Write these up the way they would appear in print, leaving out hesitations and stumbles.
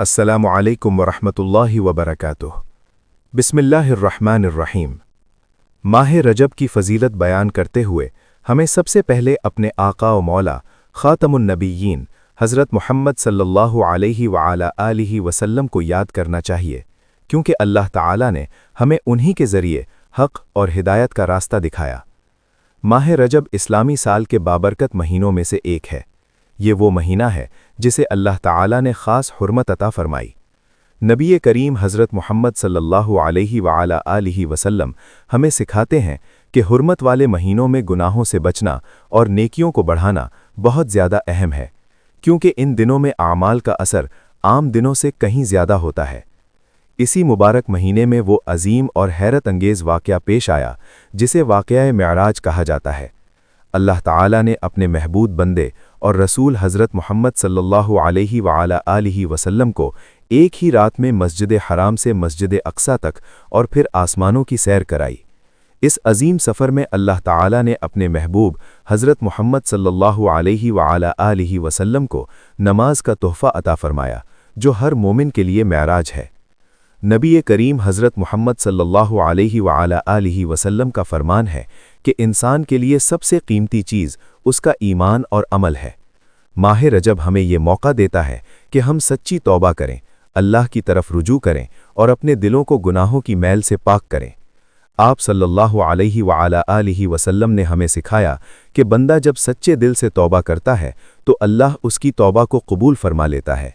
السلام علیکم ورحمۃ اللہ وبرکاتہ۔ بسم اللہ الرحمن الرحیم۔ ماہ رجب کی فضیلت بیان کرتے ہوئے ہمیں سب سے پہلے اپنے آقا و مولا خاتم النبیین حضرت محمد صلی اللہ علیہ وعلا آلہ وسلم کو یاد کرنا چاہیے، کیونکہ اللہ تعالیٰ نے ہمیں انہی کے ذریعے حق اور ہدایت کا راستہ دکھایا۔ ماہ رجب اسلامی سال کے بابرکت مہینوں میں سے ایک ہے۔ یہ وہ مہینہ ہے جسے اللہ تعالیٰ نے خاص حرمت عطا فرمائی۔ نبی کریم حضرت محمد صلی اللہ علیہ وعلا آلہ وسلم ہمیں سکھاتے ہیں کہ حرمت والے مہینوں میں گناہوں سے بچنا اور نیکیوں کو بڑھانا بہت زیادہ اہم ہے، کیونکہ ان دنوں میں اعمال کا اثر عام دنوں سے کہیں زیادہ ہوتا ہے۔ اسی مبارک مہینے میں وہ عظیم اور حیرت انگیز واقعہ پیش آیا جسے واقعہ معراج کہا جاتا ہے۔ اللہ تعالیٰ نے اپنے محبوب بندے اور رسول حضرت محمد صلی اللہ علیہ وعلا آلہ وسلم کو ایک ہی رات میں مسجد حرام سے مسجد اقصیٰ تک اور پھر آسمانوں کی سیر کرائی۔ اس عظیم سفر میں اللہ تعالیٰ نے اپنے محبوب حضرت محمد صلی اللہ علیہ وعلا آلہ وسلم کو نماز کا تحفہ عطا فرمایا، جو ہر مومن کے لیے معراج ہے۔ نبی کریم حضرت محمد صلی اللہ علیہ وعلا آلہ وسلم کا فرمان ہے کہ انسان کے لیے سب سے قیمتی چیز اس کا ایمان اور عمل ہے۔ ماہ رجب ہمیں یہ موقع دیتا ہے کہ ہم سچی توبہ کریں، اللہ کی طرف رجوع کریں اور اپنے دلوں کو گناہوں کی میل سے پاک کریں۔ آپ صلی اللہ علیہ وعلا آلہ وسلم نے ہمیں سکھایا کہ بندہ جب سچے دل سے توبہ کرتا ہے تو اللہ اس کی توبہ کو قبول فرما لیتا ہے۔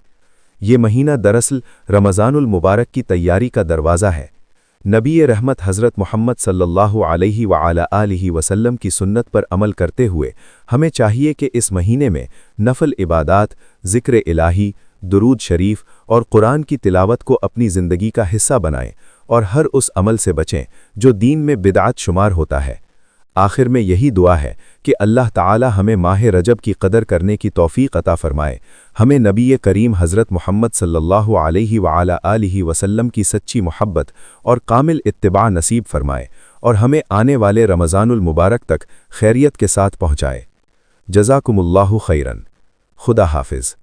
یہ مہینہ دراصل رمضان المبارک کی تیاری کا دروازہ ہے۔ نبی رحمت حضرت محمد صلی اللہ علیہ وعلا آلہ وسلم کی سنت پر عمل کرتے ہوئے ہمیں چاہیے کہ اس مہینے میں نفل عبادات، ذکر الہی، درود شریف اور قرآن کی تلاوت کو اپنی زندگی کا حصہ بنائیں اور ہر اس عمل سے بچیں جو دین میں بدعت شمار ہوتا ہے۔ آخر میں یہی دعا ہے کہ اللہ تعالی ہمیں ماہ رجب کی قدر کرنے کی توفیق عطا فرمائے، ہمیں نبی کریم حضرت محمد صلی اللہ علیہ وعلا آلہ وسلم کی سچی محبت اور کامل اتباع نصیب فرمائے اور ہمیں آنے والے رمضان المبارک تک خیریت کے ساتھ پہنچائے۔ جزاکم اللہ خیرن۔ خدا حافظ۔